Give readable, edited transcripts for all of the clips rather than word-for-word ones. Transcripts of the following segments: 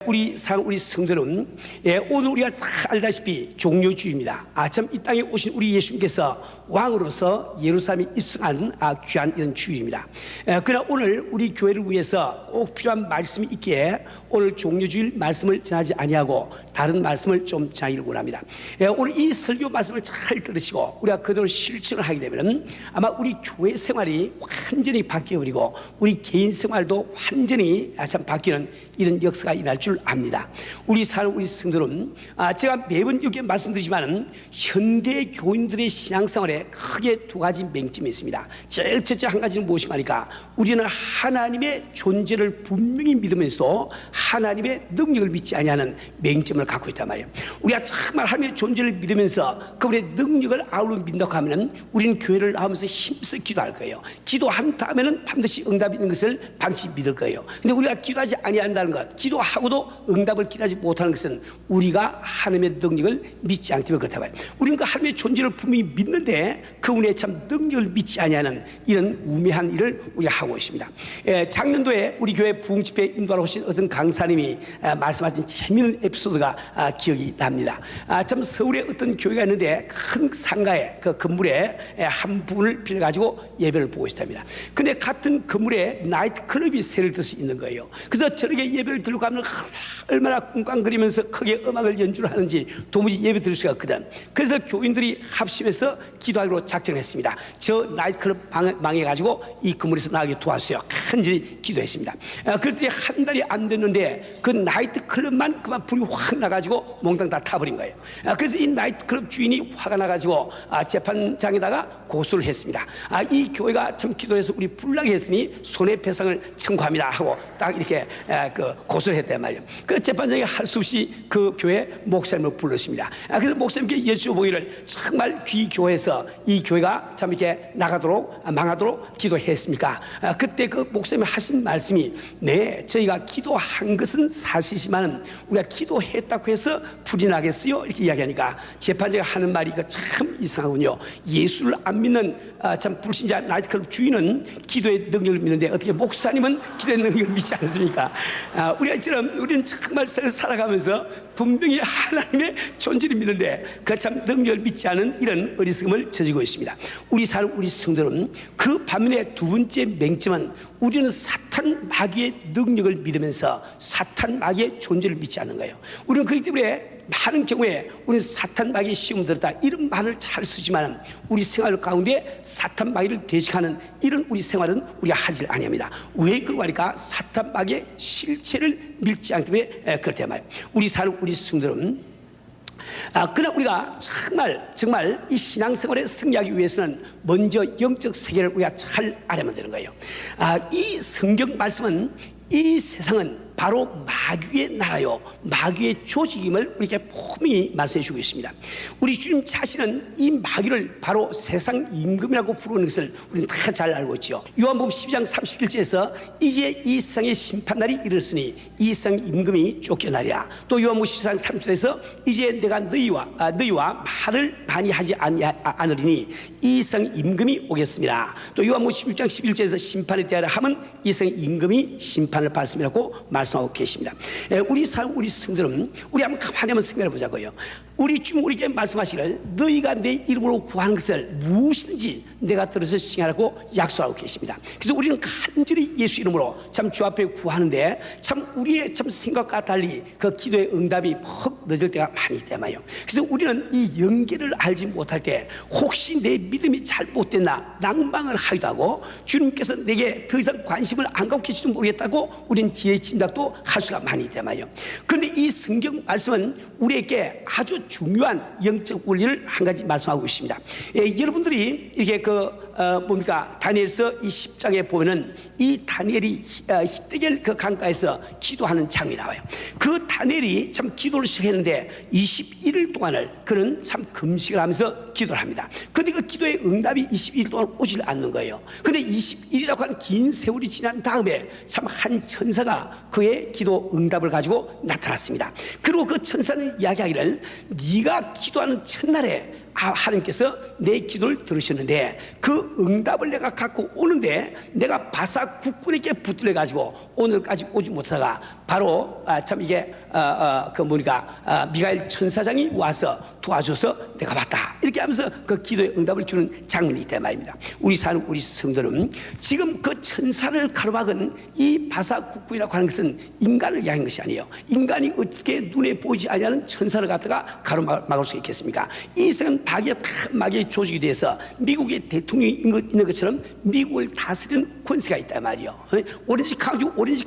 우리 성도는 오늘 우리가 다 알다시피 종료주일입니다. 참 이 땅에 오신 우리 예수님께서 왕으로서 예루살렘에 입성한 귀한 이런 주일입니다. 그러나 오늘 우리 교회를 위해서 꼭 필요한 말씀이 있기에 오늘 종료주일 말씀을 전하지 아니하고 다른 말씀을 좀 전하기를 원합니다. 오늘 이 설교 말씀을 잘 들으시고 우리가 그대로 실천을 하게 되면 아마 우리 교회 생활이 완전히 바뀌어버리고 우리 개인 생활도 완전히 참 바뀌는 이런 역사가 일어날 줄 압니다. 우리 성도는 제가 매번 여기 말씀드리지만 현대 교인들의 신앙생활에 크게 두 가지 맹점이 있습니다. 제일 첫째 한 가지는 무엇인가 하니까 우리는 하나님의 존재를 분명히 믿으면서도 하나님의 능력을 믿지 아니하는 맹점을 갖고 있단 말이에요. 우리가 정말 하나님의 존재를 믿으면서 그분의 능력을 아우러 믿는다고 하면 우리는 교회를 나오면서 힘써 기도할 거예요. 기도한 다음에는 반드시 응답이 있는 것을 반드시 믿을 거예요. 근데 우리가 기도하지 아니한다는 것, 기도하고도 응답을 기대하지 못하는 것은 우리가 하나님의 능력을 믿지 않기 때문에 그렇단 말이에요. 우리는 그 하나님의 존재를 분명히 믿는데 그분의 참 능력을 믿지 아니하는 이런 우매한 일을 우리가 하고 있습니다. 작년도에 우리 교회 부흥집회 인도하러 오신 어떤 강사님이 말씀하신 재미있는 에피소드가 기억이 납니다. 참 서울에 어떤 교회가 있는데 큰 상가에 그 건물에 한 부분을 빌려가지고 예배를 보고 있답니다. 근데 같은 건물에 나이트클럽이 세를 들수 있는 거예요. 그래서 저렇게 예배를 들고 가면 얼마나 꿍꽝거리면서 크게 음악을 연주를 하는지 도무지 예배 들을 수가 없거든. 그래서 교인들이 합심해서 기도하기로 작정했습니다. 저 나이트클럽 망해가지고 이 건물에서 나가게 도와주세요. 간절히 기도했습니다. 그랬더니 한 달이 안 됐는데 그 나이트클럽만 그만 불이 확 나가지고 몽땅 다 타버린 거예요. 그래서 이 나이트클럽 주인이 화가 나가지고 재판장에다가 고소를 했습니다. 이 교회가 참 기도해서 우리 불나게 했으니 손해배상을 청구합니다 하고 딱 이렇게 고소를 했단 말이에요. 그 재판장이 할 수 없이 그 교회 목사님을 불렀습니다. 그래서 목사님께 여쭤보기를 정말 귀교해서 이 교회가 참 이렇게 망하도록 기도했습니까? 그때 그 목사님이 하신 말씀이 네, 저희가 기도한 것은 사실이지만 우리가 기도했다고 해서 불이 나겠어요? 이렇게 이야기하니까 재판장이 하는 말이 참 이상하군요. 예수를 안 믿는 참 불신자 나이트클럽 주인은 기도의 능력을 믿는데 어떻게 목사님은 기도의 능력을 믿지 않습니까? 우리는 정말 살아가면서 분명히 하나님의 존재를 믿는데 그 참 능력을 믿지 않은 이런 어리석음을 저지르고 있습니다. 우리 성도는 그 반면에 두 번째 맹점은 우리는 사탄 마귀의 능력을 믿으면서 사탄 마귀의 존재를 믿지 않는 거예요. 우리는 그렇기 때문에 많은 경우에 우리는 사탄 마귀의 시험 들었다 이런 말을 잘 쓰지만 우리 생활 가운데 사탄 마귀를 대식하는 이런 우리 생활은 우리가 하지 아니합니다. 왜 그러고 하니까 사탄 마귀의 실체를 믿지 않기 때문에 그렇단 말이에요. 우리 성도는 그러나 우리가 정말 이 신앙생활에 승리하기 위해서는 먼저 영적 세계를 우리가 잘 알아야만 되는 거예요. 이 성경 말씀은 이 세상은 바로 마귀의 나라요 마귀의 조직임을 우리에게 분명히 말씀해 주고 있습니다. 우리 주님 자신은 이 마귀를 바로 세상 임금이라고 부르는 것을 우리는 다 잘 알고 있죠. 요한복음 12장 31절에서 이제 이 세상의 심판날이 이르렀으니 이 세상 임금이 쫓겨나리라. 또 요한복음 14장 30절에서 이제 내가 너희와 말을 많이 하지 않으리니 이 세상 임금이 오겠습니다. 또 요한복음 16장 11절에서 심판에 대하여 함은 이 세상 임금이 심판을 받습니다고 말씀하고 계십니다. 우리 성도는 우리 한번 가만히 한번 생각해 보자고요. 우리 주님 우리에게 말씀하시기를 너희가 내 이름으로 구하는 것을 무엇이든지 내가 들어서 시행하라고 약속하고 계십니다. 그래서 우리는 간절히 예수 이름으로 참 주 앞에 구하는데 참 우리의 참 생각과 달리 그 기도의 응답이 퍽 늦을 때가 많이 있단 말이에요. 그래서 우리는 이 연계를 알지 못할 때 혹시 내 믿음이 잘못됐나 낭망을 하기도 하고 주님께서 내게 더 이상 관심을 안 갖고 계시지도 모르겠다고 우리는 지혜의 짐작도 할 수가 많이 있단 말이에요. 그런데 이 성경 말씀은 우리에게 아주 중요한 영적 원리를 한 가지 말씀하고 있습니다. 여러분들이 이렇게 다니엘서 이 10장에 보면은 이 다니엘이 히데겔 그 강가에서 기도하는 장면이 나와요. 그 다니엘이 참 기도를 시작했는데 21일 동안을 그는 참 금식을 하면서 기도를 합니다. 그런데 그 기도의 응답이 21일 동안 오질 않는 거예요. 그런데 21일이라고 하는 긴 세월이 지난 다음에 참 한 천사가 그의 기도 응답을 가지고 나타났습니다. 그리고 그 천사는 이야기하기를 네가 기도하는 첫날에 하나님께서 내 기도를 들으셨는데 그 응답을 내가 갖고 오는데 내가 바사 국군에게 붙들려 가지고 오늘까지 오지 못하다가 바로 참 이게 미가엘 천사장이 와서 도와줘서 내가 왔다 이렇게 하면서 그 기도에 응답을 주는 장면이 있단 말입니다. 우리 사는 우리 성도는 지금 그 천사를 가로막은 이 바사 국군이라고 하는 것은 인간을 향한 것이 아니에요. 인간이 어떻게 눈에 보이지 않는 천사를 갖다가 가로막을 수 있겠습니까? 이 세상은 마귀의 조직이 돼서 미국의 대통령이 있는 것처럼 미국을 다스리는 권세가 있단 말이에요. 오렌지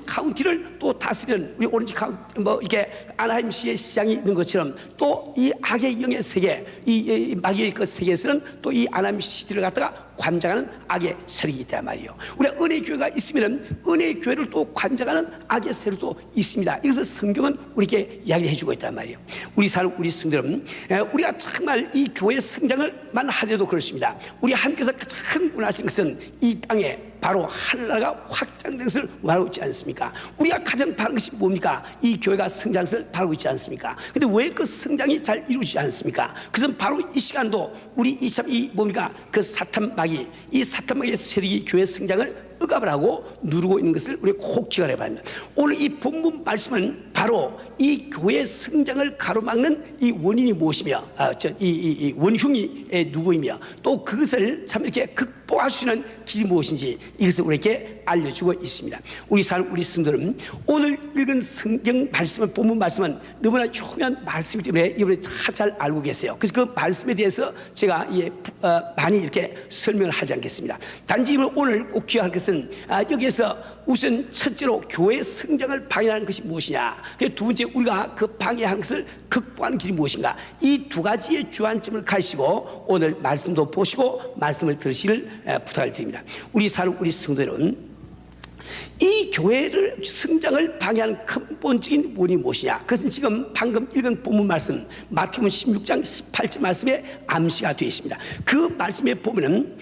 카운티를 또 다스리는 우리 오렌지 카운티 이게 아나하임시의 시장이 있는 것처럼 또 이 악의 영의 세계, 이 마귀의 그 세계에서는 또 이 아나하임시티를 갖다가 관장하는 악의 세력이 있단 말이에요. 우리가 은혜교회가 있으면 은혜교회를 또 관장하는 악의 세력도 있습니다. 이것을 성경은 우리에게 이야기해 주고 있단 말이에요. 우리 사는 우리 성도는 우리가 정말 이 교회의 성장을만 하더라도 그렇습니다. 우리 하나님께서 가장 원하시는 것은 이 땅에 바로 하늘나라가 확장된 것을 원하고 있지 않습니까? 우리가 가장 바라는 것이 뭡니까? 이 교회가 성장을 바라고 있지 않습니까? 근데 왜 그 성장이 잘 이루어지지 않습니까? 그것은 바로 이 시간도 우리 그 사탄마귀, 이 사탄마귀의 세력이 교회 성장을 억압을 하고 누르고 있는 것을 우리 꼭 기억해야 합니다. 오늘 이 본문 말씀은 바로 이 교회 성장을 가로막는 이 원인이 무엇이며 이 원흉이 누구이며 또 그것을 참 이렇게 극복할 수 있는 길이 무엇인지 이것을 우리에게 알려주고 있습니다. 우리 성도는 오늘 읽은 성경 말씀은 본문 말씀은 너무나 중요한 말씀이기 때문에 이번에 다 잘 알고 계세요. 그래서 그 말씀에 대해서 제가 많이 이렇게 설명을 하지 않겠습니다. 단지 오늘 꼭 기억할 것은 여기에서 우선 첫째로 교회 성장을 방해하는 것이 무엇이냐, 두 번째 우리가 그 방해하는 것을 극복하는 길이 무엇인가, 이 두 가지의 주안점을 가지고 오늘 말씀도 보시고 말씀을 들으시길 부탁을 드립니다. 우리 성도들은 이 교회를 성장을 방해하는 근본적인 원인이 무엇이냐, 그것은 지금 방금 읽은 본문 말씀 마태복음 16장 18절 말씀에 암시가 되어 있습니다. 그 말씀에 보면은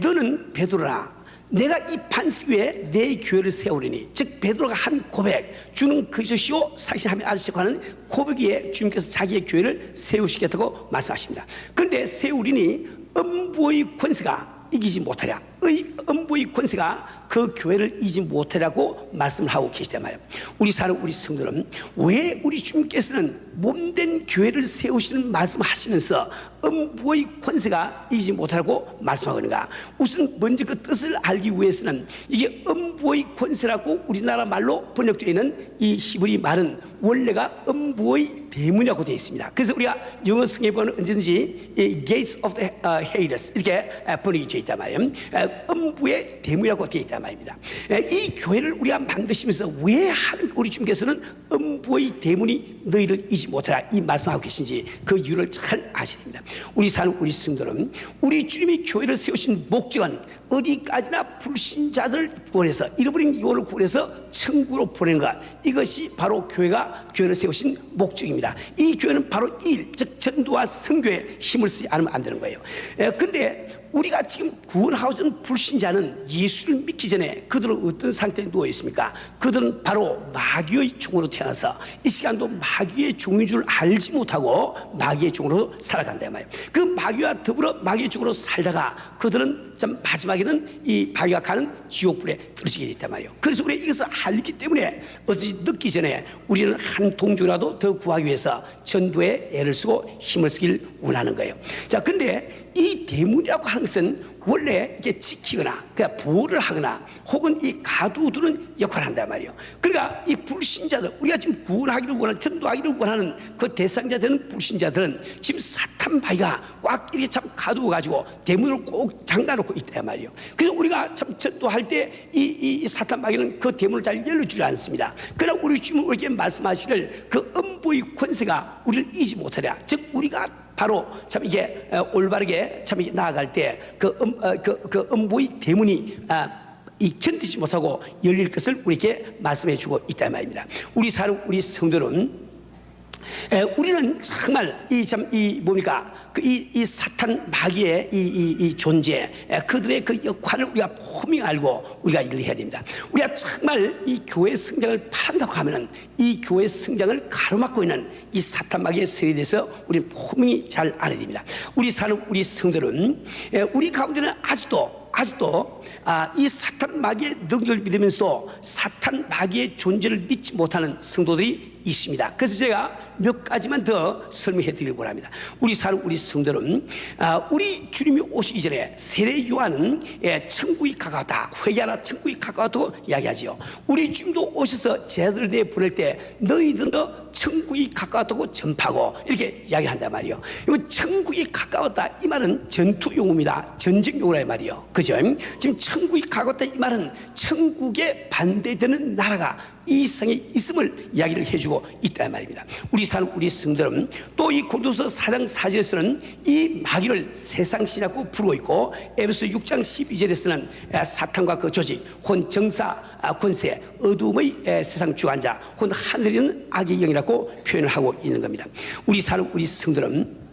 너는 베드로라, 내가 이 반석 위에 내 교회를 세우리니, 즉 베드로가 한 고백, 주는 그리스도시요 사실하며 아시고 하는 고백 위에 주님께서 자기의 교회를 세우시겠다고 말씀하십니다. 그런데 세우리니 음부의 권세가 이기지 못하랴, 음부의 권세가 그 교회를 이기지 못하라고 말씀을 하고 계시단 말이에요. 우리 사는 우리 성도는 왜 우리 주님께서는 몸된 교회를 세우시는 말씀을 하시면서 음부의 권세가 이기지 못하라고 말씀하는가? 우선 먼저 그 뜻을 알기 위해서는 이게 음부의 권세라고 우리나라 말로 번역되어 있는 이 히브리 말은 원래가 음부의 대문이라고 되어 있습니다. 그래서 우리가 영어 성경에 보면 언제든지 Gates of the Hades 이렇게 번역이 되어 있단 말이에요. 음부의 대문이라고 되어 있단 말입니다. 이 교회를 우리가 만드시면서 왜 우리 주님께서는 음부의 대문이 너희를 이기지 못하라 이 말씀하고 계신지 그 이유를 잘 아셔야 됩니다. 우리 사는 우리 성도는 우리 주님이 교회를 세우신 목적은 어디까지나 불신자들을 구원해서, 잃어버린 영혼을 구원해서 천국으로 보내는 것, 이것이 바로 교회를 세우신 목적입니다. 이 교회는 바로 즉 전도와 선교에 힘을 쓰지 않으면 안 되는 거예요. 근데 우리가 지금 구원하고자 하는 불신자는 예수를 믿기 전에 그들은 어떤 상태에 누워 있습니까? 그들은 바로 마귀의 종으로 태어나서 이 시간도 마귀의 종인 줄 알지 못하고 마귀의 종으로 살아간다 말이에요. 그 마귀와 더불어 마귀의 종으로 살다가 그들은 참 마지막에는 이 마귀가 가는 지옥불에 떨어지게 됐단 말이에요. 그래서 우리가 이것을 알기 때문에 어찌 늦기 전에 우리는 한 동조라도 더 구하기 위해서 전도에 애를 쓰고 힘을 쓰길 원하는 거예요. 자, 근데 이 대문이라고 하는 것은 원래 이게 지키거나 그냥 보호를 하거나 혹은 이 가두두는 역할을 한단 말이에요. 그러니까 이 불신자들, 우리가 지금 구원하기를 원하는, 전도하기를 원하는 그 대상자들은 불신자들은 지금 사탄 바위가 꽉 이렇게 참 가두어가지고 대문을 꼭 잠가놓고 있단 말이에요. 그래서 우리가 참 전도할 때 이 사탄 바위는 그 대문을 잘 열어주지 않습니다. 그러나 우리 주님은 우리에게 말씀하시를 그 음부의 권세가 우리를 이기지 못하랴, 즉 우리가 바로 참 이게 올바르게 참 나아갈 때 그 음부의 대문이 견디지 못하고 열릴 것을 우리에게 말씀해 주고 있단 말입니다. 우리 성도는 우리는 정말 이 뭡니까 이 사탄 마귀의 이 존재, 그들의 그 역할을 우리가 분명히 알고 우리가 일을 해야 됩니다. 우리가 정말 이 교회 성장을 바란다고 하면은 이 교회 성장을 가로막고 있는 이 사탄 마귀의 세력에 대해서 우리는 분명히 잘 알아야 됩니다. 우리 사는 우리 성들은 우리 가운데는 아직도 이 사탄 마귀의 능력을 믿으면서 사탄 마귀의 존재를 믿지 못하는 성도들이 있습니다. 그래서 제가 몇 가지만 더 설명해 드리려고 합니다. 우리 사는 우리 성도들은 우리 주님이 오시기 전에 세례 요한은 천국이 가까웠다, 회개하라 천국이 가까웠다고 이야기하지요. 우리 주님도 오셔서 제자들을 내어 보낼 때 너희들은 천국이 가까웠다고 전파하고 이렇게 이야기한단 말이에요. 천국이 가까웠다 이 말은 전투 용어입니다. 전쟁 용어란 말이에요. 그죠? 지금 천국이 가까웠다 이 말은 천국에 반대되는 나라가 이 세상에 있음을 이야기를 해주고 있단 말입니다. 우리 사는 우리 성들은 또 이 고린도서 4장 4절에서는 이 마귀를 세상 신이라고 부르고 있고, 에베소 6장 12절에서는 사탄과 그 조직, 혼 정사 권세, 어둠의 세상 주관자, 혼 하늘에 있는 악의 영이라고 표현을 하고 있는 겁니다. 우리 사는 우리 성들은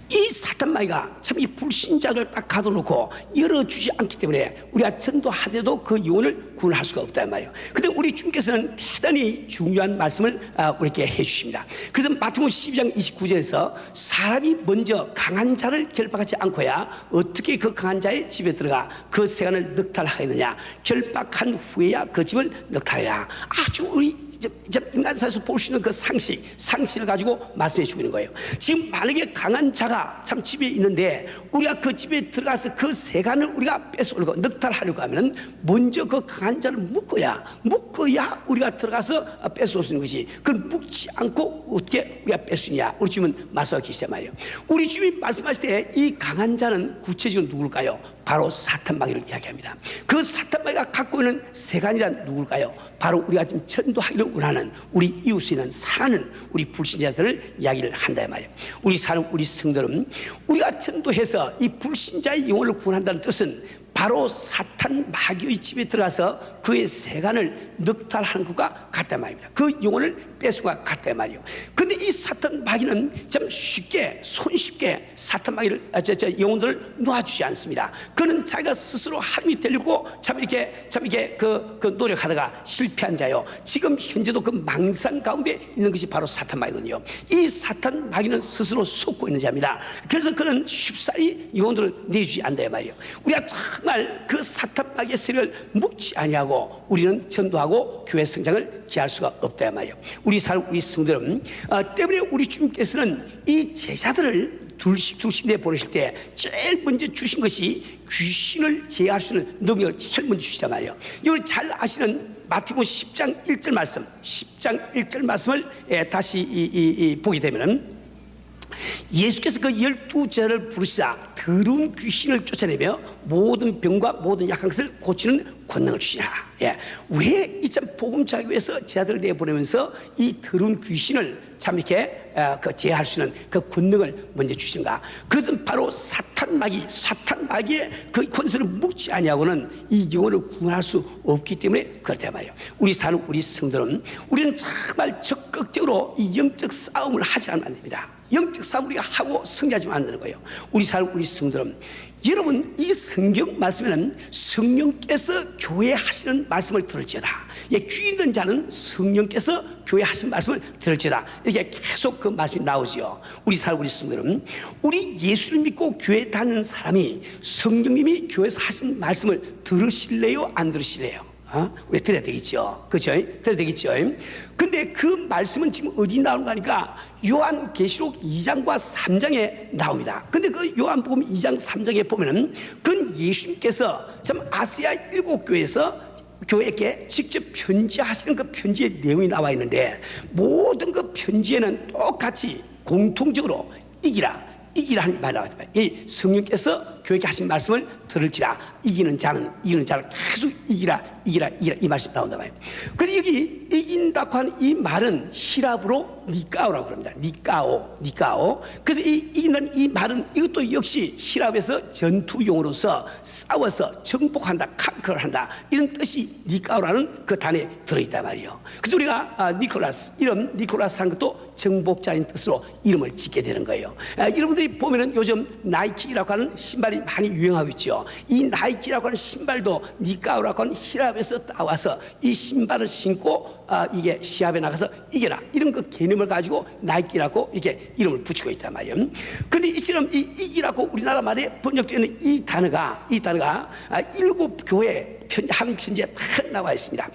이 사탄 마귀가 참 이 불신자를 딱 가둬놓고 열어주지 않기 때문에 우리가 전도하더라도 그 영혼을 구원할 수가 없단 말이에요. 근데 우리 주님께서는 대단히 중요한 말씀을 우리에게 해주십니다. 그래서 마태복음 12장 29절에서 사람이 먼저 강한 자를 결박하지 않고야 어떻게 그 강한 자의 집에 들어가 그 세간을 넉탈하겠느냐, 결박한 후에야 그 집을 넉탈해라. 아주 우리 인간사에서 볼 수 있는 그 상식을 가지고 말씀해 주고 있는 거예요. 지금 만약에 강한 자가 참 집에 있는데 우리가 그 집에 들어가서 그 세간을 우리가 뺏어오려고 넉탈하려고 하면 먼저 그 강한 자를 묶어야 우리가 들어가서 뺏어올 수 있는 것이, 그걸 묶지 않고 어떻게 우리가 뺄 수 있냐, 우리 주님은 말씀하고 계시단 말이에요. 우리 주님이 말씀하실 때 이 강한 자는 구체적으로 누굴까요? 바로 사탄 마귀를 이야기합니다. 그 사탄 마귀가 갖고 있는 세간이란 누굴까요? 바로 우리가 지금 전도하기를 원하는 우리 이웃에 있는 사랑하는 우리 불신자들을 이야기를 한다 말이에요. 우리 사는 우리 성들은 우리가 전도해서 이 불신자의 영혼을 구원한다는 뜻은 바로 사탄 마귀의 집에 들어가서 그의 세간을 넉탈하는 것과 같단 말입니다. 그 영혼을 뺏수가 같단 말이에요. 근데 이 사탄 마귀는 참 손쉽게 사탄 마귀를 영혼들을 놓아주지 않습니다. 그는 자기가 스스로 하나님이 되려고 참 이렇게 그 노력하다가 실패한 자요. 지금 현재도 그 망상 가운데 있는 것이 바로 사탄 마귀거든요. 이 사탄 마귀는 스스로 속고 있는 자입니다. 그래서 그는 쉽사리 영혼들을 내주지 않는다 말이에요. 우리가 정말 그 사탄 마귀의 세력을 묶지 아니하고 우리는 전도하고 교회 성장을 기할 수가 없다 말이에요. 우리 성들은 때문에 우리 주님께서는 이 제자들을 둘씩 내보내실 때 제일 먼저 주신 것이 귀신을 제어할 수 있는 능력을 제일 먼저 주시단 말이에요. 이걸 잘 아시는 마태복음 10장 1절 말씀을 다시 보게 되면은, 예수께서 그 12제자를 부르시자 더러운 귀신을 쫓아내며 모든 병과 모든 약한 것을 고치는 권능을 주시냐. 왜 이 참 복음 전하기 위해서 제자들을 내보내면서 이 더러운 귀신을 참 이렇게 제어할 수 있는 그 권능을 먼저 주시는가? 그것은 바로 사탄 마귀의 그 권세를 묶지 아니하고는 이 영혼을 구원할 수 없기 때문에 그렇다 말이에요. 우리 사는 우리 성들은 우리는 정말 적극적으로 이 영적 싸움을 하지 않으면 안 됩니다. 영적 싸움 우리가 하고 승리하지 않는 거예요. 우리 사는 우리 성들은, 여러분 이 성경 말씀에는 성령께서 교회 하시는 말씀을 들을지어다, 귀 있는 자는 성령께서 교회 하시는 말씀을 들을지어다, 이렇게 계속 그 말씀이 나오지요. 우리 사는 우리 성들은, 우리 예수를 믿고 교회 다니는 사람이 성령님이 교회에서 하신 말씀을 들으실래요, 안 들으실래요? 우리 들어야 되겠죠. 그죠? 들어야 되겠죠. 근데 그 말씀은 지금 어디 나오는 거니까 요한계시록 2장과 3장에 나옵니다. 근데 그 요한복음 2장 3장에 보면은 그건 예수님께서 참 아시아 7교회에서 교회에게 직접 편지하시는 그 편지의 내용이 나와 있는데, 모든 그 편지에는 똑같이 공통적으로 이기라 하는 말이 나왔습니다. 이 성령께서 교회에게 하신 말씀을 들을지라. 이기는 자는 계속 이기라 이 말씀이 나온단 말이에요. 근데 여기 이긴다고 하는 이 말은 히랍으로 니까오라고 합니다. 니까오. 그래서 이 이긴다는 이 말은 이것도 역시 히랍에서 전투용으로서 싸워서 정복한다, 컨커한다 이런 뜻이 니까오라는 그 단어에 들어있단 말이에요. 그래서 우리가 이름 니콜라스 하는 것도 정복자인 뜻으로 이름을 짓게 되는 거예요. 여러분들이 보면은 요즘 나이키라고 하는 신발이 많이 유행하고 있죠. 이 나이키라고 하는 신발도 니까오라고 하는 히랍에서 따와서 이 신발을 신고 이게 시합에 나가서 이겨라 이런 그 개념을 가지고 나이키라고 이렇게 이름을 붙이고 있단 말이에요. 근데 이처럼 이 이기라고 우리나라 말에 번역되는 이 단어가 7교회 한 편지에 다 나와 있습니다.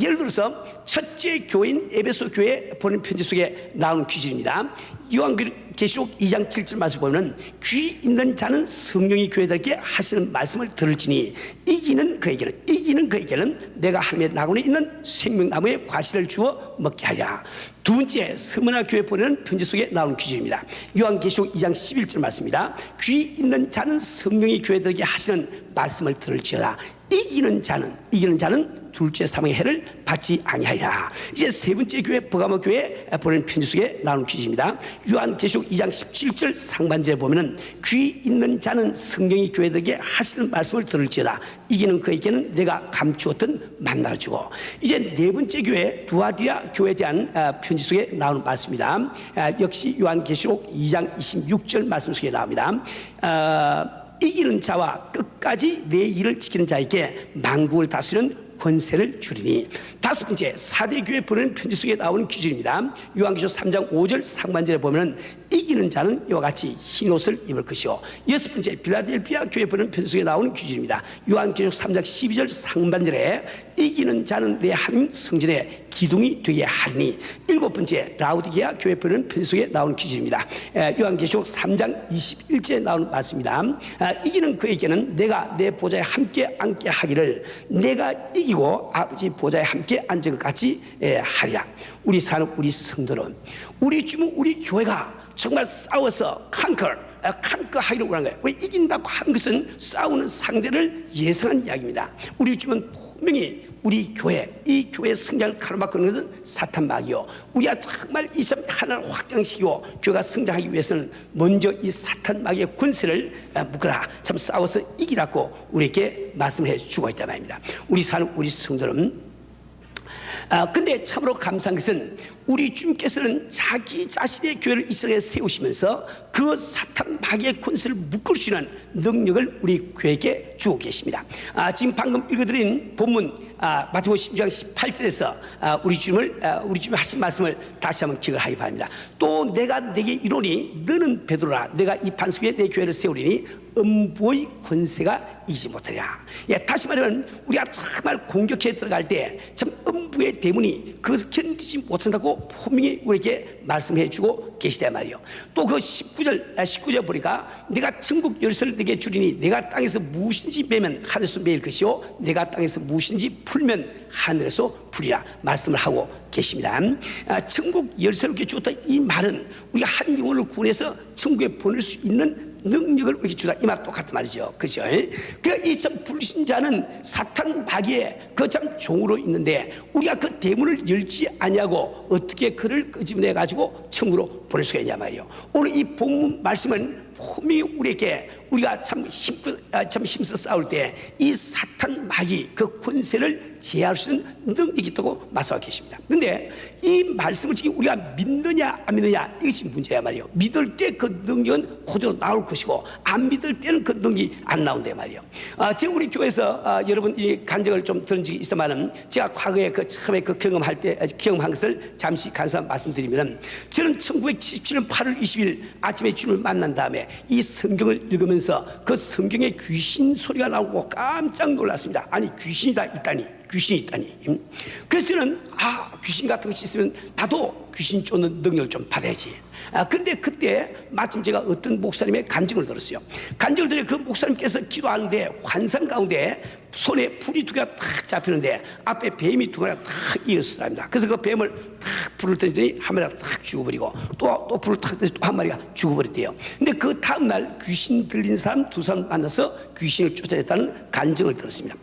예를 들어서 첫째 교회인 에베소 교회 보낸 편지 속에 나오는 귀절입니다. 요한계시록 2장 7절 말씀 보면 귀 있는 자는 성령이 교회들에게 하시는 말씀을 들을지니 이기는 그에게는 내가 하나님의 낙원에 있는 생명나무의 과실을 주어 먹게 하리라. 두 번째 스무나 교회 보내는 편지 속에 나오는 귀절입니다. 요한계시록 2장 11절 말씀입니다. 귀 있는 자는 성령이 교회들에게 하시는 말씀을 들을지어다. 이기는 자는 둘째 사망의 해를 받지 아니하리라. 이제 세 번째 교회 버가모 교회 보낸 편지 속에 나오는 귀지입니다. 요한계시록 2장 17절 상반절에 보면은 귀 있는 자는 성령이 교회들에게 하시는 말씀을 들을지어다. 이기는 그에게는 내가 감추었던 만나를 주고. 이제 네 번째 교회 두아디아 교회에 대한 편지 속에 나오는 말씀입니다. 역시 요한계시록 2장 26절 말씀 속에 나옵니다. 이기는 자와 끝까지 내 일을 지키는 자에게 만국을 다스리는 권세를 주리니. 다섯 번째 사대 교회 보내는 편지 속에 나오는 기준입니다. 요한계시록 3장 5절 상반절에 보면 이기는 자는 이와 같이 흰 옷을 입을 것이요. 여섯 번째 빌라델피아 교회 보내는 편지 속에 나오는 기준입니다. 요한계시록 3장 12절 상반절에 이기는 자는 내 하나님 성전의 기둥이 되게 하리니. 일곱 번째 라우디게아 교회 보내는 편지 속에 나오는 기준입니다. 요한계시록 3장 21절에 나오는 말씀입니다. 이기는 그에게는 내가 내 보좌에 함께 앉게 하기를 내가 이기고 아버지 보좌에 함께 앉은 것 같이 하리라. 우리 사는 우리 성도는 우리 주문 우리 교회가 정말 싸워서 컨커하기를 원하는 거예요. 왜 이긴다고 하는 것은 싸우는 상대를 예상한 이야기입니다. 우리 주문 분명히 우리 교회 이 교회의 성장을 가로막고 있는 것은 사탄 마귀요. 우리가 정말 이 삶 하나를 확장시키고 교회가 성장하기 위해서는 먼저 이 사탄 마귀의 권세를 묶어라. 참 싸워서 이기라고 우리에게 말씀을 해주고 있단 말입니다. 우리 사는 우리 성도는 근데 참으로 감사한 것은 우리 주님께서는 자기 자신의 교회를 이 세상에 세우시면서 그 사탄 마귀의 권세를 묶을 수 있는 능력을 우리 교회에게 주고 계십니다. 지금 방금 읽어드린 본문 마태복음 10장 18절에서 우리 주님이 하신 말씀을 다시 한번 기억을 하기 바랍니다. 또 내가 내게 이르노니 너는 베드로라. 내가 이 반석 위에 내 교회를 세우리니 음부의 권세가 이기지 못하리라. 다시 말하면 우리가 정말 공격해 들어갈 때 참 음부의 대문이 그것을 견디지 못한다고 분명히 우리에게 말씀해 주고 계시단 말이에요. 또 그 19절 보니까 내가 천국 열쇠를 내게 주리니 내가 땅에서 무엇인지 매면 하늘에서 매일 것이요 내가 땅에서 무엇인지 풀면 하늘에서 풀이라 말씀을 하고 계십니다. 천국 열쇠를 주었다 이 말은 우리가 한 영혼을 구원해서 천국에 보낼 수 있는 능력을 우리에게 주다 이 말 똑같은 말이죠. 그죠? 그러니까 이 참 불신자는 사탄 마귀의 그 참 종으로 있는데 우리가 그 대문을 열지 아니하고 어떻게 그를 끄집어내 가지고 천국으로 보낼 수가 있냐 말이에요. 오늘 이 본문 말씀은 분명히 우리에게 우리가 참 힘써 싸울 때 이 사탄 마귀 그 권세를 제어할 수 있는 능력이 있다고 말씀하고 계십니다. 그런데 이 말씀을 지금 우리가 믿느냐 안 믿느냐 이것이 문제야 말이에요. 믿을 때 그 능력은 그대로 나올 것이고 안 믿을 때는 그 능력이 안 나온단 말이에요. 제가 우리 교회에서 여러분 이 간증을 좀 들은 적이 있지만은 제가 과거에 그 처음에 그 경험한 것을 잠시 간사 말씀드리면은 저는 1977년 8월 20일 아침에 주님을 만난 다음에 이 성경을 읽으면서 그 성경에 귀신 소리가 나오고 깜짝 놀랐습니다. 아니 귀신이 있다니. 그래서 저는 귀신 같은 것이 있으면 나도 귀신 쫓는 능력을 좀 받아야지. 근데 그때 마침 제가 어떤 목사님의 간증을 들었어요. 간증을 들으니 그 목사님께서 기도하는데 환상 가운데 손에 불이 두 개가 탁 잡히는데 앞에 뱀이 두 마리가 탁 일어섰답니다. 그래서 그 뱀을 탁 불을 던지더니 한 마리가 탁 죽어버리고 또 불을 탁 던지더니 또 한 마리가 죽어버렸대요. 근데 그 다음날 귀신 들린 사람 두 사람 만나서 귀신을 쫓아냈다는 간증을 들었습니다.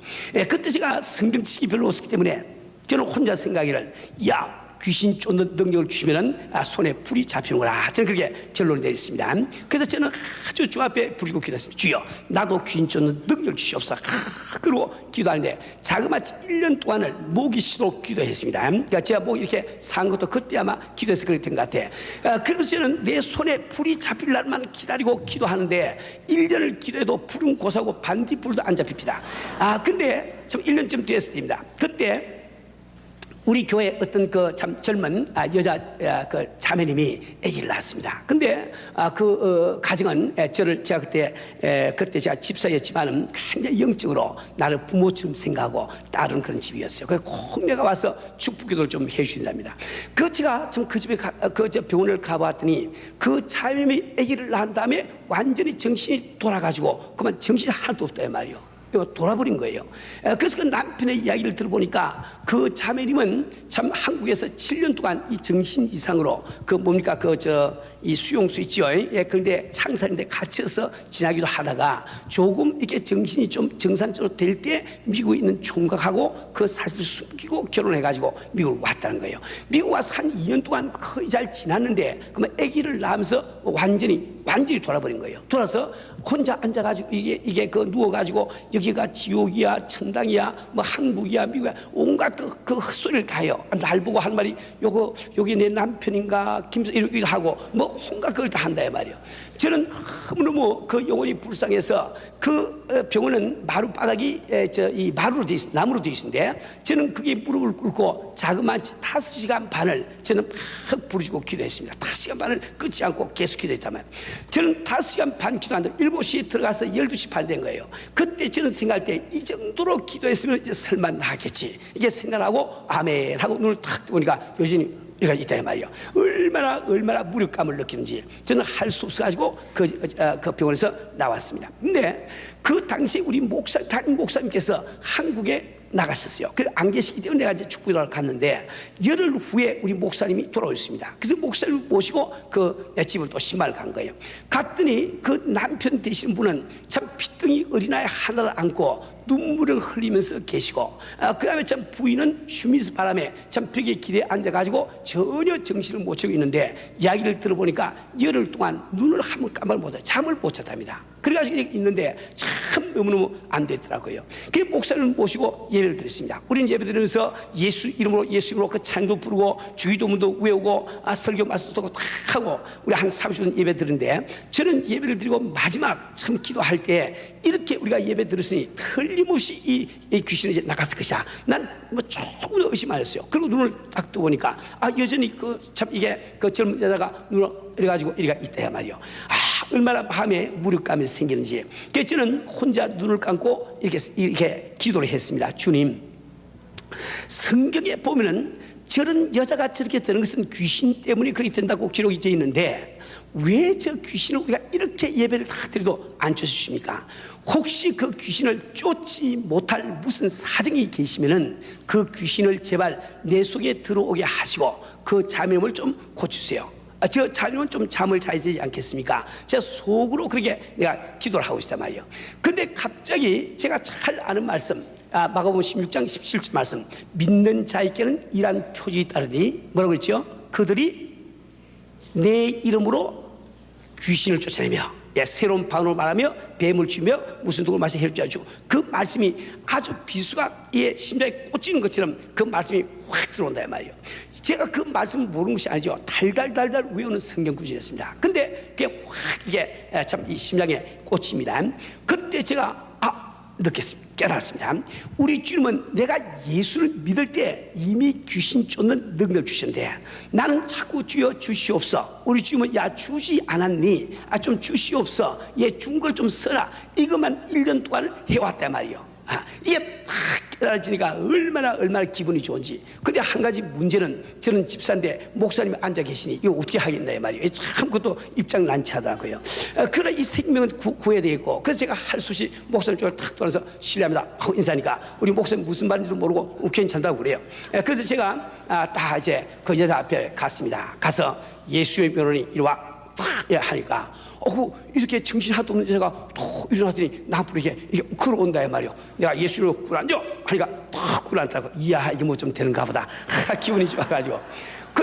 그때 제가 성경 지식이 별로 없었기 때문에 저는 혼자 생각하기를, 야, 귀신 쫓는 능력을 주시면은 손에 불이 잡히는구나. 저는 그렇게 결론을 내렸습니다. 그래서 저는 아주 주 앞에 부르고 기도했습니다. 주여, 나도 귀신 쫓는 능력을 주시옵소서. 그리고 기도하는데 자그마치 1년 동안을 목이 쉬도록 기도했습니다. 그러니까 제가 목 이렇게 산 것도 그때 아마 기도해서 그랬던 것 같아. 그래서 저는 내 손에 불이 잡힐 날만 기다리고 기도하는데 1년을 기도해도 불은 고사고 반딧불도 안 잡힙니다. 근데 좀 1년쯤 됐습니다. 그때 우리 교회 어떤 그 참 젊은 여자 그 자매님이 아기를 낳았습니다. 근데 그 가정은 제가 그때 제가 집사였지만은 굉장히 영적으로 나를 부모처럼 생각하고 따르는 그런 집이었어요. 그래서 꼭 내가 와서 축복기도를 좀 해주신답니다. 제가 좀 그 집에 저 병원을 가봤더니 그 자매님이 아기를 낳은 다음에 완전히 정신이 돌아가지고 그만 정신이 하나도 없다 말이에요. 돌아버린 거예요. 그래서 그 남편의 이야기를 들어보니까 그 자매님은 참 한국에서 7년 동안 이 정신 이상으로 이 수용소 있지요. 그런데 창살인데 갇혀서 지나기도 하다가 조금 이렇게 정신이 좀 정상적으로 될 때 미국에 있는 총각하고 그 사실을 숨기고 결혼해가지고 미국을 왔다는 거예요. 미국 와서 한 2년 동안 거의 잘 지났는데 그러면 아기를 낳으면서 완전히 돌아버린 거예요. 돌아서 혼자 앉아가지고 이게 누워가지고 여기가 지옥이야, 천당이야, 뭐 한국이야, 미국이야, 온갖 그 헛소리를 다 해요. 날 보고 한 말이 여기 내 남편인가, 김수 이렇게 하고 뭐 온갖 그걸 다 한다 이 말이에요. 저는 너무너무 그 영혼이 불쌍해서 그 병원은 마루 바닥이 이 마루로 돼 있어, 나무로 돼 있는데 저는 그게 무릎을 꿇고 자그마치 5시간 반을 저는 막 부르짖고 기도했습니다. 5시간 반을 끊지 않고 계속 기도했단 말이에요. 저는 5시간 반 기도하는데 7시에 들어가서 12시 반 된 거예요. 그때 저는 생각할 때 이 정도로 기도했으면 이제 설마 나겠지 이게 생각하고 아멘 하고 눈을 탁 뜨보니까 여전히 이가 있다 말이에요. 얼마나 무력감을 느끼는지 저는 할 수 없어가지고 그 병원에서 나왔습니다. 근데 그 당시 우리 담임 목사님께서 한국에 나가셨어요. 그래서 안 계시기 때문에 내가 이제 축구를 갔는데 열흘 후에 우리 목사님이 돌아오셨습니다. 그래서 목사님을 모시고 내 집을 또 신발을 간 거예요. 갔더니 그 남편 되시는 분은 참 피덩이 어린아이 하나를 안고 눈물을 흘리면서 계시고 그 다음에 참 부인은 휴미스 바람에 참 벽에 기대에 앉아가지고 전혀 정신을 못 차리고 있는데 이야기를 들어보니까 열흘 동안 눈을 한번 깜빡 못해요. 잠을 못 잤답니다. 그래가지고 있는데 참 너무너무 안 되더라고요. 그 목사님을 모시고 예배를 드렸습니다. 우리는 예배 드리면서 예수 이름으로 그 찬도 부르고 주기도문도 외우고 설교 말씀도 듣고 다 하고 우리 한 30분 예배 드리는데 저는 예배를 드리고 마지막 참 기도할 때 이렇게 우리가 예배 드렸으니 틀림없이 이 귀신이 이제 나갔을 것이야. 난 뭐 조금 의심 안 했어요. 그리고 눈을 딱 뜨보니까 여전히 참 이게 그 젊은 여자가 눈을 이래가지고 이리가 있다 말이요. 얼마나 마음에 무력감이 생기는지. 그래서 저는 혼자 눈을 감고 이렇게 기도를 했습니다. 주님, 성경에 보면은 저런 여자가 저렇게 되는 것은 귀신 때문에 그렇게 된다고 기록이 되어 있는데 왜 저 귀신을 우리가 이렇게 예배를 다 드려도 안 쫓으십니까? 혹시 그 귀신을 쫓지 못할 무슨 사정이 계시면은 그 귀신을 제발 내 속에 들어오게 하시고 그 자매님을 좀 고치세요. 저 자녀는 좀 잠을 자야 되지 않겠습니까? 제가 속으로 그렇게 내가 기도를 하고 있단 말이에요. 근데 갑자기 제가 잘 아는 말씀, 마가복음 16장 17절 말씀, 믿는 자에게는 이란 표적이 따르니 뭐라고 했죠? 그들이 내 이름으로 귀신을 쫓아내며 새로운 방언으로 말하며 뱀을 쥐며 무슨 독을 마시 해를 쥐어주고 그 말씀이 아주 비수가 심장에 꽂히는 것처럼 그 말씀이 확 들어온다 말이에요. 제가 그 말씀을 모르는 것이 아니죠. 달달 외우는 성경 구절이었습니다. 근데 그게 확 이게 참 이 심장에 꽂힙니다. 그때 제가 느꼈습니다. 깨달았습니다. 우리 주님은 내가 예수를 믿을 때 이미 귀신 쫓는 능력을 주셨는데 나는 자꾸 주여 주시옵소. 우리 주님은 주지 않았니? 좀 주시옵소. 준 걸 좀 써라. 이것만 1년 동안 해왔단 말이에요. 이게 딱 깨달아지니까 얼마나 기분이 좋은지. 근데 한 가지 문제는, 저는 집사인데 목사님이 앉아 계시니 이거 어떻게 하겠나 말이에요. 참 그것도 입장 난처하더라고요. 그러나 이 생명은 구해야 되겠고, 그래서 제가 할 수 없이 목사님 쪽으로 탁 돌아서 실례합니다 하고 인사하니까 우리 목사님 무슨 말인지도 모르고 괜찮다고 그래요. 그래서 제가 다 이제 그 여자 앞에 갔습니다. 가서 예수의 변호인이 이리 와 탁 하니까 이렇게 정신 하나도 없는 여자가 톡 일어나더니 나 앞으로 이렇게 걸어온다 말이요. 내가 예수로 꿇어앉아 하니까 탁 꿇어앉다고, 이야 이게 뭐 좀 되는가 보다 기분이 좋아가지고,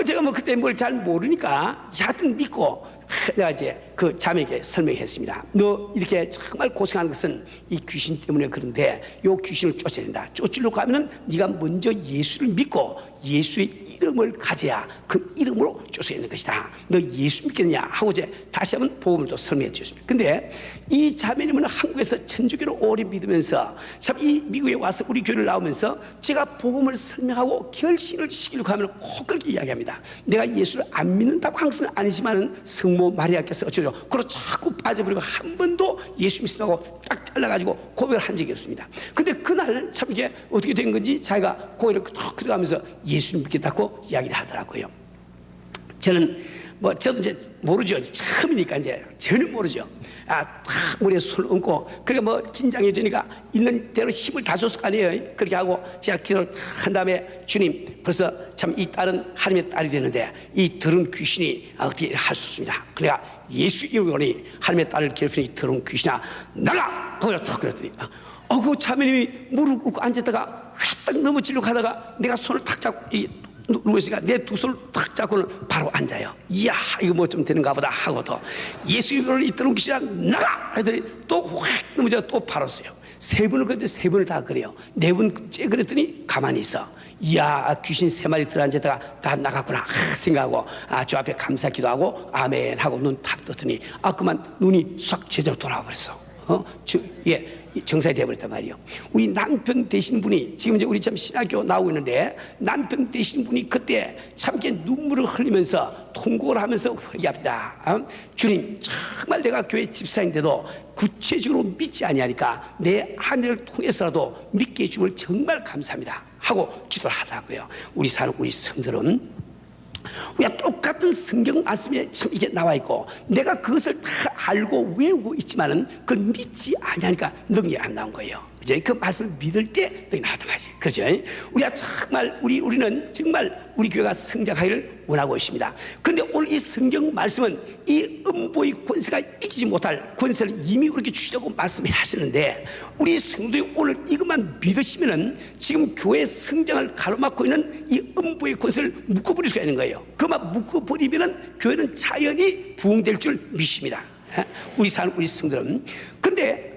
제가 뭐 그때 뭘 잘 모르니까 하여튼 믿고 내가 이제 그 자매에게 설명했습니다. 너 이렇게 정말 고생하는 것은 이 귀신 때문에 그런데 요 귀신을 쫓아야 된다. 쫓으려고 하면은 네가 먼저 예수를 믿고 예수의 이름을 가져야 그 이름으로 쫓아야 되는 것이다. 너 예수 믿겠느냐 하고 이제 다시 한번 복음을 또 설명해 주셨습니다. 근데 이 자매님은 한국에서 천주교를 오래 믿으면서 참 이 미국에 와서 우리 교회를 나오면서 제가 복음을 설명하고 결신을 시키려고 하면 꼭 그렇게 이야기합니다. 내가 예수를 안 믿는다고 항상 아니지만은 성모 마리아께서 어쩌죠? 그걸 자꾸 빠져버리고 한 번도 예수 믿으라고 딱 잘라가지고 고백을 한 적이 없습니다. 근데 그날 참 이게 어떻게 된 건지 자기가 고개를 탁 들어가면서 예수 믿겠다고 이야기를 하더라고요. 저도 이제 모르죠. 처음이니까 이제 전혀 모르죠. 탁 머리에 손을 얹고, 그러니까 뭐 긴장해지니까 있는 대로 힘을 다 줬을 거 아니에요. 그렇게 하고 제가 기도를 한 다음에, 주님, 벌써 참 이 딸은 하나님의 딸이 되는데 이 더러운 귀신이 어떻게 할 수 없습니다. 그러니까 예수 이름으로 하나님의 딸을 괴롭히는 이 더러운 귀신아 나가! 거기다 탁 그랬더니 그 자매님이 무릎 꿇고 앉았다가 휘딱 넘어지려고 하다가 내가 손을 탁 잡고 누워 있으니까 내 두 손을 탁 잡고는 바로 앉아요. 이야 이거 뭐 좀 되는가 보다 하고 또 예수 이름으로 이 더러운 귀신아 나가! 하더니 또 확 넘어져 또 바로 써요. 세 번을 그랬더니 세 번을 다 그래요. 네 번째 그랬더니 가만히 있어. 이야 귀신 세 마리 들어앉았다가 다 나갔구나 생각하고 저 앞에 감사 기도하고 아멘 하고 눈 탁 떴더니 그만 눈이 싹 제대로 돌아와 버렸어. 정상이 되어버렸단 말이에요. 우리 남편 되신 분이 지금 이제 우리 참 신학교 나오고 있는데, 남편 되신 분이 그때 참 눈물을 흘리면서 통곡을 하면서 회개합니다. 주님, 정말 내가 교회 집사인데도 구체적으로 믿지 아니하니까 내 아내를 통해서라도 믿게 해주면 정말 감사합니다 하고 기도를 하더라고요. 우리 성들은 우리가 똑같은 성경 말씀에 참 이게 나와 있고 내가 그것을 다 알고 외우고 있지만은 그걸 믿지 아니하니까 능력이 안 나온 거예요. 그죠? 그 말씀을 믿을 때 능력이 나왔단 말이죠. 그죠? 우리가 정말 우리는 정말 우리 교회가 성장하기를 원하고 있습니다. 근데 오늘 이 성경 말씀은 이 음보의 권세가 이기지 못할 권세를 이미 우리에게 주시라고 말씀해 하시는데, 우리 성도들이 오늘 이것만 믿으시면은 지금 교회 성장을 가로막고 있는 이 음보의 권세를 묶어버릴 수가 있는 거예요. 그만 묶어버리면은 교회는 자연히 부흥될 줄 믿습니다. 우리 성도들은. 근데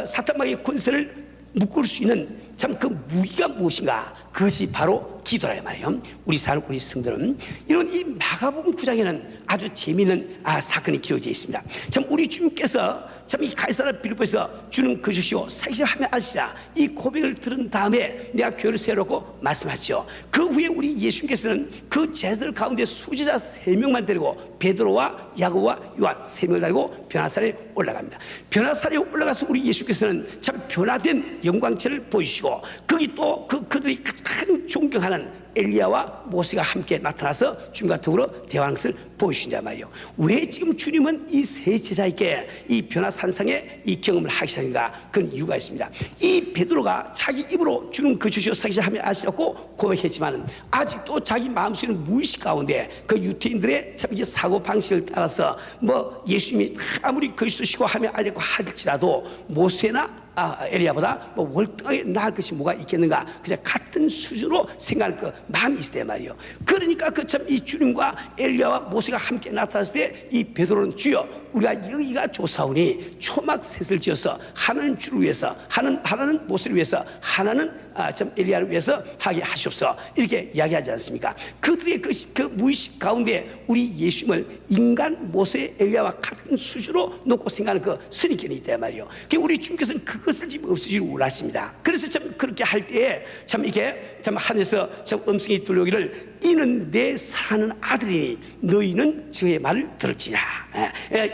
사탄마귀의 권세를 묶을 수 있는 참 그 무기가 무엇인가? 그것이 바로 기도라 말이에요. 우리 성들은 이런 이 마가복음 9장에는 아주 재미있는 사건이 기록되어 있습니다. 참 우리 주님께서 참 이 가이사랴 빌립보에서 주는 그주시오 사기시하며 아시라 이 고백을 들은 다음에 내가 교회를 세우라고 말씀하시죠. 그 후에 우리 예수님께서는 그 제자들 가운데 수제자 3명만 데리고 베드로와 야고보와 요한 3명을 데리고 변화산에 올라갑니다. 변화산에 올라가서 우리 예수께서는 참 변화된 영광체를 보이시고, 거기 또 그들이 가장 존경하는 엘리야와 모세가 함께 나타나서 주님과 더불어 대화하는 것을 보여주신단 말이에요. 왜 지금 주님은 이 세 제자에게 이 변화산상에 이 경험을 하시는가? 그런 이유가 있습니다. 이 베드로가 자기 입으로 주는 그 주시오 사기시하며 아시라고 고백했지만 아직도 자기 마음속에 무의식 가운데 그 유태인들의 참 이제 사고 방식을 따라서 뭐 예수님이 아무리 그리스도시고 하며 아니고 할지라도 모세나 엘리야보다 뭐 월등하게 나을 것이 뭐가 있겠는가? 그냥 같은 수준으로 생각할 그 마음이 있을 때 말이에요. 그러니까 그 참 이 주님과 엘리야와 모세가 함께 나타났을 때 이 베드로는 주여 우리가 여기가 조사오니 초막 셋을 지어서 하나는 주를 위해서 하나는 모세를 위해서 하나는 참 엘리야를 위해서 하게 하시옵소서 이렇게 이야기하지 않습니까? 그들의 그 무의식 가운데 우리 예수님을 인간 모세 엘리야와 같은 수준으로 놓고 생각하는 그 선입견이 있단 말이에요. 우리 주님께서는 그것을 지금 없애주기를 원하십니다. 그래서 참 그렇게 할 때에 참 이게 참 하늘에서 참 음성이 들려오기를 이는 내 사랑하는 아들이니 너희는 저의 말을 들을지냐.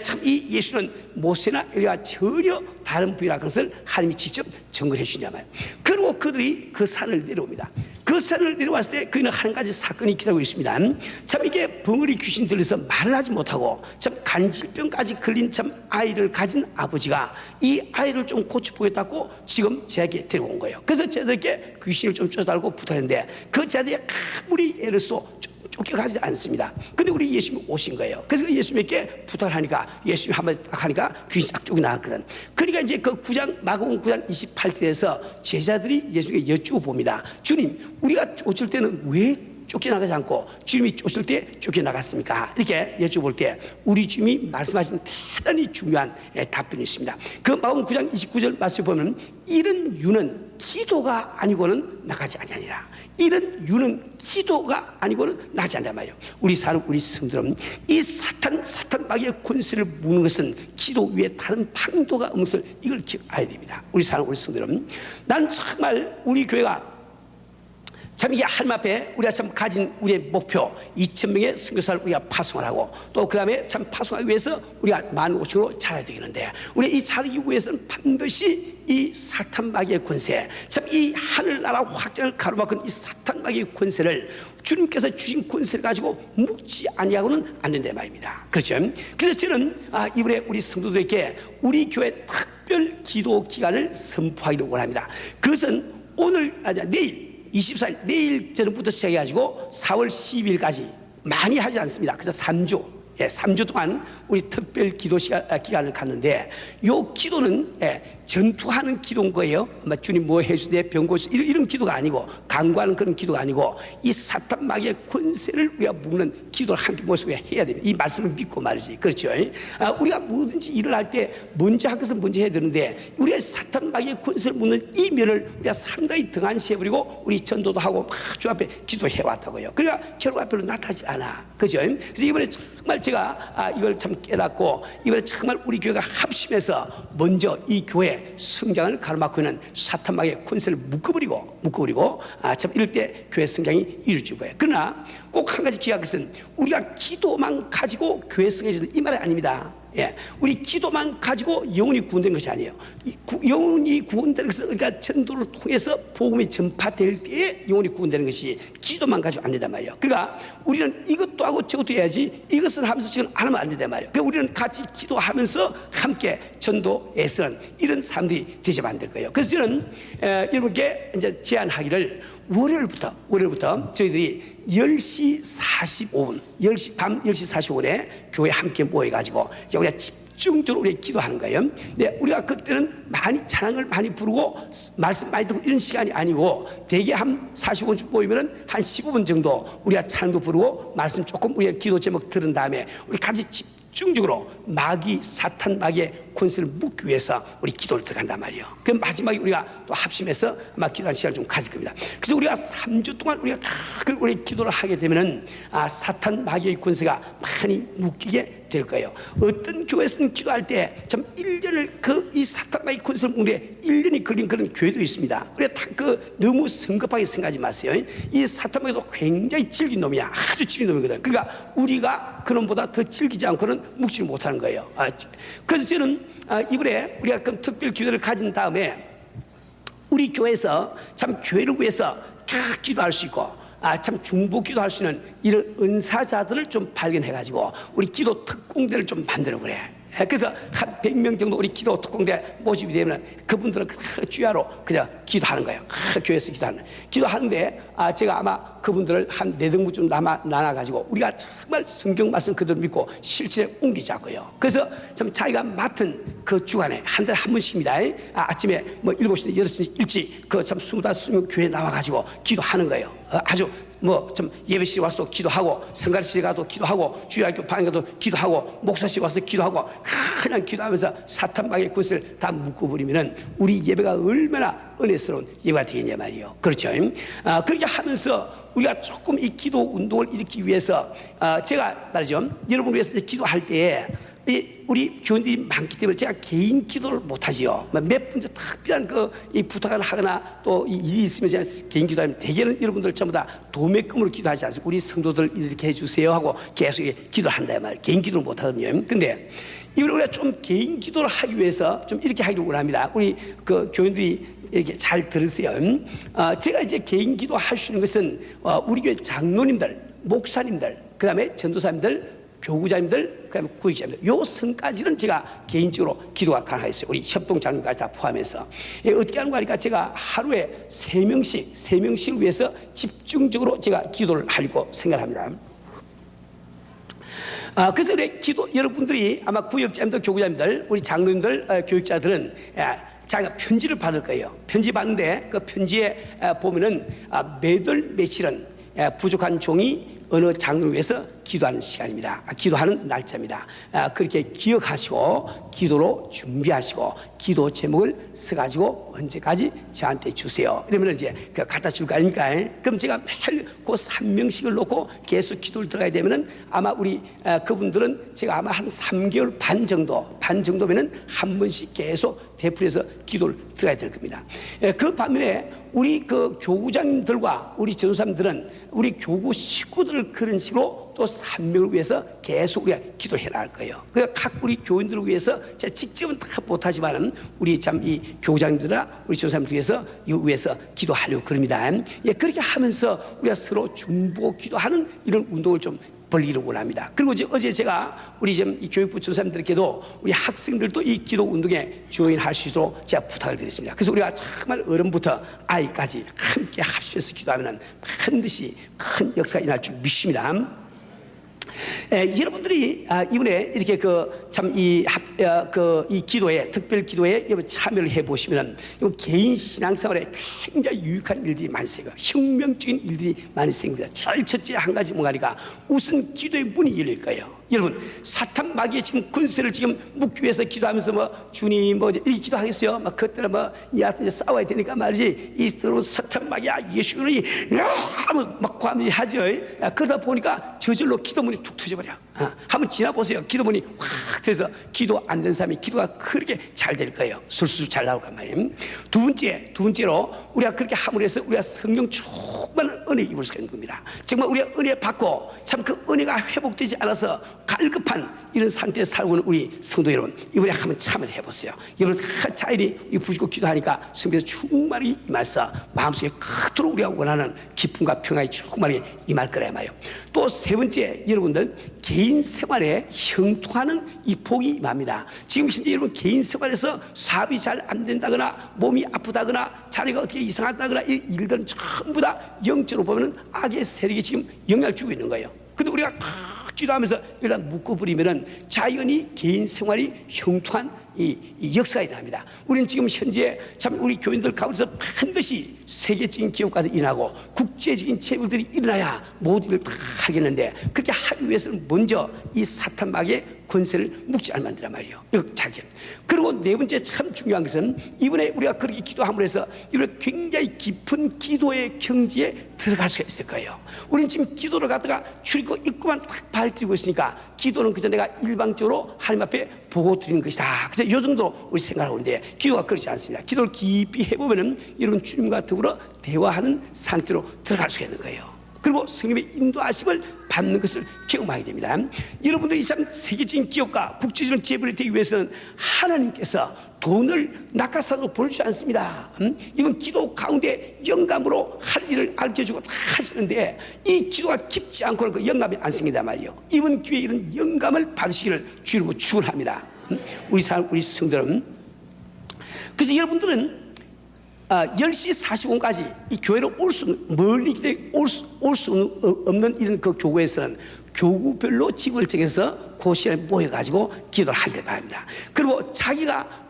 참 이 예수는 모세나 엘리야와 전혀 다른 부위라 그것을 하나님이 직접 정글해 주냐 말이에요. 그리고 그들이 그 산을 내려옵니다. 그 산을 내려왔을 때 그는 한 가지 사건이 기다리고 있습니다. 참 이게 벙어리 귀신 들려서 말을 하지 못하고 참 간질병까지 걸린 참 아이를 가진 아버지가 이 아이를 좀 고쳐보겠다고 지금 제에게 데려온 거예요. 그래서 제들에게 귀신을 좀 쫓아달라고 부탁했는데 그 제들이 아무리 애를 써도 쫓겨가지 않습니다. 근데 우리 예수님이 오신 거예요. 그래서 그 예수님께 부탁을 하니까 예수님이 한마디 딱 하니까 귀신이 딱 쫓겨나갔거든. 그러니까 이제 그 9장 마가복음 9장 28절에서 제자들이 예수님께 여쭈어 봅니다. 주님, 우리가 쫓을 때는 왜 쫓겨나가지 않고 주님이 쫓을 때 쫓겨나갔습니까? 이렇게 여쭤볼 때 우리 주님이 말씀하신 대단히 중요한 답변이 있습니다. 그 마가복음 9장 29절 말씀을 보면 이런 유는 기도가 아니고는 나가지 아니하니라. 이런 유는 기도가 아니고는 나가지 않는단 말이에요. 우리 성도들은 이 사탄 마귀의 권세를 무는 것은 기도 위에 다른 방도가 없는 것을 이걸 기억해야 됩니다. 우리 성도들은 난 정말 우리 교회가 참 이게 하나님 앞에 우리가 참 가진 우리의 목표 2,000명의 선교사를 우리가 파송을 하고 또 그 다음에 참 파송하기 위해서 우리가 15,000으로 자라야 되겠는데 우리 이 자라기 위해서는 반드시 이 사탄 마귀의 권세 참 이 하늘나라 확장을 가로막은 이 사탄 마귀의 권세를 주님께서 주신 권세를 가지고 묵지 아니하고는 안 된다 말입니다. 그렇죠? 그래서 저는 이번에 우리 성도들에게 우리 교회 특별 기도 기간을 선포하기를 원합니다. 그것은 내일 24일 내일 저녁부터 시작해가지고 4월 12일까지 많이 하지 않습니다. 그래서 3주 동안 우리 특별 기도 기간을 갖는데 요 기도는 전투하는 기도인 거예요. 주님 뭐 해주되 병고수 이런 기도가 아니고 강구하는 그런 기도가 아니고 이 사탄 마귀의 권세를 우리가 묵는 기도를 함께 모여서 해야 됩니다. 이 말씀을 믿고 말이지. 그렇죠? 우리가 뭐든지 일을 할 때 먼저 할 것은 먼저 해야 되는데 우리가 사탄 마귀의 권세를 묵는 이 면을 우리가 상당히 등한시해버리고 우리 전도도 하고 막 주 앞에 기도해왔다고요. 그러니까 결과가 별로 나타나지 않아. 그죠? 그래서 이번에 정말 제가 이걸 참 깨닫고 이번에 정말 우리 교회가 합심해서 먼저 이 교회 성장을 가로막고 있는 사탄 마귀의 권세를 묶어버리고 참 이럴 때 교회 성장이 이루어질 거예요. 그러나 꼭 한 가지 기억할 것은 우리가 기도만 가지고 교회 성장이 이 말이 아닙니다. 우리 기도만 가지고 영혼이 구원된 것이 아니에요. 영혼이 구원되는 것은 그러니까 전도를 통해서 복음이 전파될 때에 영혼이 구원되는 것이 기도만 가지고 안 된단 말이에요. 그러니까 우리는 이것도 하고 저것도 해야지 이것을 하면서 지금 안 하면 안 된단 말이에요. 그러니까 우리는 같이 기도하면서 함께 전도에서는 이런 사람들이 되시면 안 될 거예요. 그래서 저는 여러분께 이제 제안하기를 월요일부터 저희들이 10시 45분 밤 10시 45분에 교회 함께 모여가지고 이제 우리가 집중적으로 우리가 기도하는 거예요. 근데 우리가 그때는 많이 찬양을 많이 부르고 말씀 많이 듣고 이런 시간이 아니고 대개 한 45분 모이면은 한 15분 정도 우리가 찬양도 부르고 말씀 조금 우리가 기도 제목 들은 다음에 우리 같이 집중적으로 사탄 마귀의 권세를 묻기 위해서 우리 기도를 들어간단 말이에요. 그 마지막에 우리가 또 합심해서 아마 기도하는 시간을 좀 가질 겁니다. 그래서 우리가 3주 동안 우리가 우리 기도를 하게 되면은 사탄 마귀의 권세가 많이 묶이게 될 거예요. 어떤 교회에서는 기도할 때 참 1년을 이 사탄 마귀의 권세를 묶는데 1년이 걸린 그런 교회도 있습니다. 우리가 너무 성급하게 생각하지 마세요. 이 사탄 마귀도 굉장히 질긴 놈이야. 아주 질긴 놈이거든. 그러니까 우리가 그놈보다 더 질기지 않고는 묵지를 못하는 거예요. 그래서 저는 이번에 우리가 그 특별 기도를 가진 다음에 우리 교회에서 참 교회를 위해서 기도할 수 있고 참 중보 기도할 수 있는 이런 은사자들을 좀 발견해가지고 우리 기도 특공대를 좀 만들어 그래. 그래서 한 100명 정도 우리 기도 특공대 모집이 되면 그분들은 주야로 그냥 기도하는 거예요. 교회에서 기도하는데 제가 아마 그분들을 한 4등분쯤 나눠가지고 우리가 정말 성경 말씀 그대로 믿고 실천에 옮기자고요. 그래서 참 자기가 맡은 그 주간에 한 달에 한 번씩입니다. 아침에 뭐 7시, 8시 일찍 참 25명 교회 나와가지고 기도하는 거예요. 아주 좀 예배실에 와서 기도하고 성가실에 가도 기도하고 주일학교 방에 가도 기도하고 목사실 와서 기도하고 그냥 기도하면서 사탄 마귀의 권세를 다 묶어버리면은 우리 예배가 얼마나 은혜스러운 예배가 되겠냐 말이에요. 그렇죠? 그렇게 하면서 우리가 조금 이 기도 운동을 일으키기 위해서 제가 말이죠. 여러분을 위해서 기도할 때에 우리 교인들이 많기 때문에 제가 개인 기도를 못하지요. 몇 분 특별한 이 부탁을 하거나 또 일이 있으면 제가 개인 기도하면 대개는 여러분들 전부 다 도매금으로 기도하지 않습니까? 우리 성도들 이렇게 해주세요 하고 계속 기도를 한다 말이에요. 개인 기도를 못하거든요. 근데 이걸 우리가 좀 개인 기도를 하기 위해서 좀 이렇게 하기를 원합니다. 우리 그 교인들이 이렇게 잘 들으세요. 제가 이제 개인 기도 할 수 있는 것은 우리 교회 장로님들, 목사님들, 그 다음에 전도사님들, 교구자님들, 그다음에 구역자님들, 요 선까지는 제가 개인적으로 기도가 가능했어요. 우리 협동장로까지 다 포함해서. 어떻게 하는 거 하니까 제가 하루에 3명씩을 위해서 집중적으로 제가 기도를 하려고 생각합니다. 그래서 우리 기도 여러분들이 아마 구역자님들, 교구자님들, 우리 장로님들, 교육자들은 자기가 편지를 받을 거예요. 편지 받는데 그 편지에 보면은 매달 며칠은 부족한 종이 어느 장로를 위해서 기도하는 시간입니다. 기도하는 날짜입니다. 그렇게 기억하시고 기도로 준비하시고 기도 제목을 써가지고 언제까지 저한테 주세요. 이러면 이제 갖다 줄 거 아닙니까? 그럼 제가 매일 그 3명씩을 놓고 계속 기도를 들어가야 되면은 아마 우리 그분들은 제가 아마 한 3개월 반 정도면은 한 번씩 계속 되풀이해서 기도를 들어가야 될 겁니다. 그 반면에 우리 그 교구장님들과 우리 전도사님들은 우리 교구 식구들을 그런 식으로 또 3명을 위해서 계속 우리가 기도해 나갈 거예요. 그러니까 각 우리 교인들을 위해서 제가 직접은 다 못하지만은 우리 참 이 교구장님들이나 우리 전도사님들 위해서 기도하려고 그럽니다. 그렇게 하면서 우리가 서로 중보 기도하는 이런 운동을 좀 벌리기를 원합니다. 그리고 어제 제가 우리 지금 이 교육부 전도사님들께도 우리 학생들도 이 기도 운동에 조인할 수 있도록 제가 부탁을 드렸습니다. 그래서 우리가 정말 어른부터 아이까지 함께 합심해서 기도하면 반드시 큰 역사가 일어날 줄 믿습니다. 여러분들이 이번에 이렇게 이 기도에 특별 기도에 참여를 해 보시면은 개인 신앙생활에 굉장히 유익한 일들이 많이 생겨요. 혁명적인 일들이 많이 생깁니다. 제일 첫째 한 가지 뭐가니까 우선 기도의 문이 열릴 거예요. 여러분 사탄 마귀의 지금 권세를 지금 묵기 위해서 기도하면서 주님 이렇게 기도하겠어요. 그때는 니한테 싸워야 되니까 말이지 이 사탄 마귀야 예수님이 막 고함이 하죠. 그러다 보니까 저절로 기도문이 툭 터져버려. 한번 지나보세요. 기도문이 확 터져서 기도 안 된 사람이 기도가 그렇게 잘 될 거예요. 술술 잘 나올 거 말이에요. 두 번째로 우리가 그렇게 함으로 해서 우리가 성령 충만한 은혜 입을 수가 있는 겁니다. 정말 우리가 은혜 받고 참 그 은혜가 회복되지 않아서 갈급한 이런 상태에 살고 있는 우리 성도 여러분, 이번에 한번 참여를 해보세요. 여러분 자연히 부르짖고 기도하니까 성령에서 충만히 임해서 마음속에 그토록 우리가 원하는 기쁨과 평안이 충만히 임할 거란 말이에요. 또 세 번째, 여러분들 개인 생활에 형통하는 이 복이 임합니다. 지금 현재 여러분 개인 생활에서 사업이 잘 안 된다거나 몸이 아프다거나 자녀가 어떻게 이상하다거나 이 일들은 전부 다 영적으로 보면은 악의 세력이 지금 영향을 주고 있는 거예요. 근데 우리가 기도하면서 일단 묶어버리면은 자연히 개인 생활이 형통한 이 역사가 일어납니다. 우리는 지금 현재 참 우리 교인들 가운데서 반드시 세계적인 기업가도 일어나고 국제적인 재벌들이 일어나야 모든 걸 다 하겠는데 그렇게 하기 위해서는 먼저 이 사탄 마귀의 권세를 묵지 않으면 안 된단 말이에요. 자기. 그리고 네 번째 참 중요한 것은 이번에 우리가 그렇게 기도함으로 해서 이번에 굉장히 깊은 기도의 경지에 들어갈 수가 있을 거예요. 우리는 지금 기도를 갖다가 출입구 입구만 딱 발들고 있으니까 기도는 그저 내가 일방적으로 하나님 앞에 보고 드리는 것이다. 그래서 이 정도 우리 생각하고 있는데 기도가 그렇지 않습니다. 기도를 깊이 해보면은 여러분 주님과 더불어 대화하는 상태로 들어갈 수가 있는 거예요. 그리고 성령의 인도하심을 받는 것을 경험하게 됩니다. 여러분들이 참 세계적인 기업가, 국제적인 재벌이 되기 위해서는 하나님께서 돈을 낙하산으로 보내주지 않습니다. 이건 기도 가운데 영감으로 할 일을 알려주고 다 하시는데 이 기도가 깊지 않고는 그 영감이 안 생긴단 말이에요. 이번 기회에 이런 영감을 받으시기를 주로 축원합니다. 우리 성도는 그래서 여러분들은 10시 45분까지 이 교회로 멀리 올 수 없는 이런 그 교회에서는 교구별로 집을 정해서 그 시간에 모여가지고 기도를 하길 바랍니다. 그리고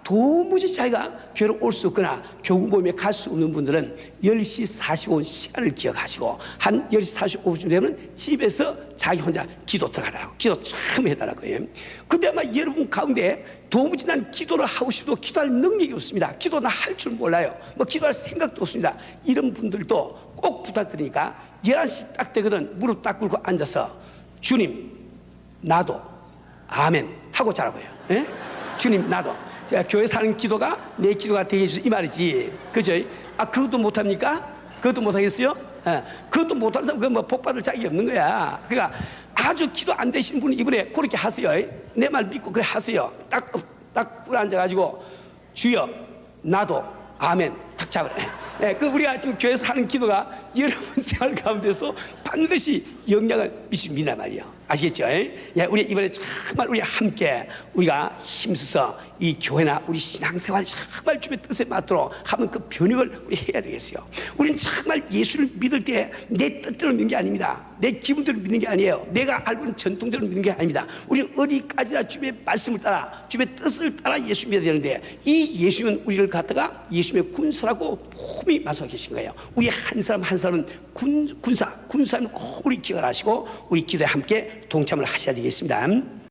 도무지 자기가 교회로 올 수 없거나 교구 모임에 갈 수 없는 분들은 10시 45분 시간을 기억하시고 한 10시 45분쯤 되면 집에서 자기 혼자 기도 들어가더라고. 기도 참 해달라고요. 근데 아마 여러분 가운데 도무지 난 기도를 하고 싶어도 기도할 능력이 없습니다. 기도 나 할 줄 몰라요. 기도할 생각도 없습니다. 이런 분들도 꼭 부탁드리니까 11시 딱 되거든 무릎 딱 꿇고 앉아서 주님 나도 아멘 하고 자라고요. 예? 주님 나도 제가 교회 사는 기도가 내 기도가 되게 해주세요 이 말이지. 그죠? 그것도 못합니까? 그것도 못하겠어요? 그것도 못하는 사람 복 받을 자격이 없는 거야. 그러니까 아주 기도 안 되시는 분은 이번에 그렇게 하세요. 내 말 믿고 그래 하세요. 딱 앉아가지고 주여 나도 아멘 탁 잡으래. 그 우리가 지금 교회에서 하는 기도가 여러분 생활 가운데서 반드시 영향을 미칩니다 말이에요. 아시겠죠? 우리 이번에 정말 우리 함께 우리가 힘써서 이 교회나 우리 신앙생활 정말 주님의 뜻에 맞도록 하면 그 변혁을 우리 해야 되겠어요. 우리는 정말 예수를 믿을 때 내 뜻대로 믿는 게 아닙니다. 내 기분대로 믿는 게 아니에요. 내가 알고 있는 전통대로 믿는 게 아닙니다. 우리는 어디까지나 주님의 말씀을 따라 주님의 뜻을 따라 예수 믿어야 되는데 이 예수는 우리를 갖다가 예수님의 군사라고 폼이 말씀하고 계신 거예요. 우리 한 사람 한 사람은 군사는 꼭 우리 기억을 하시고 우리 기도에 함께 동참을 하셔야 되겠습니다.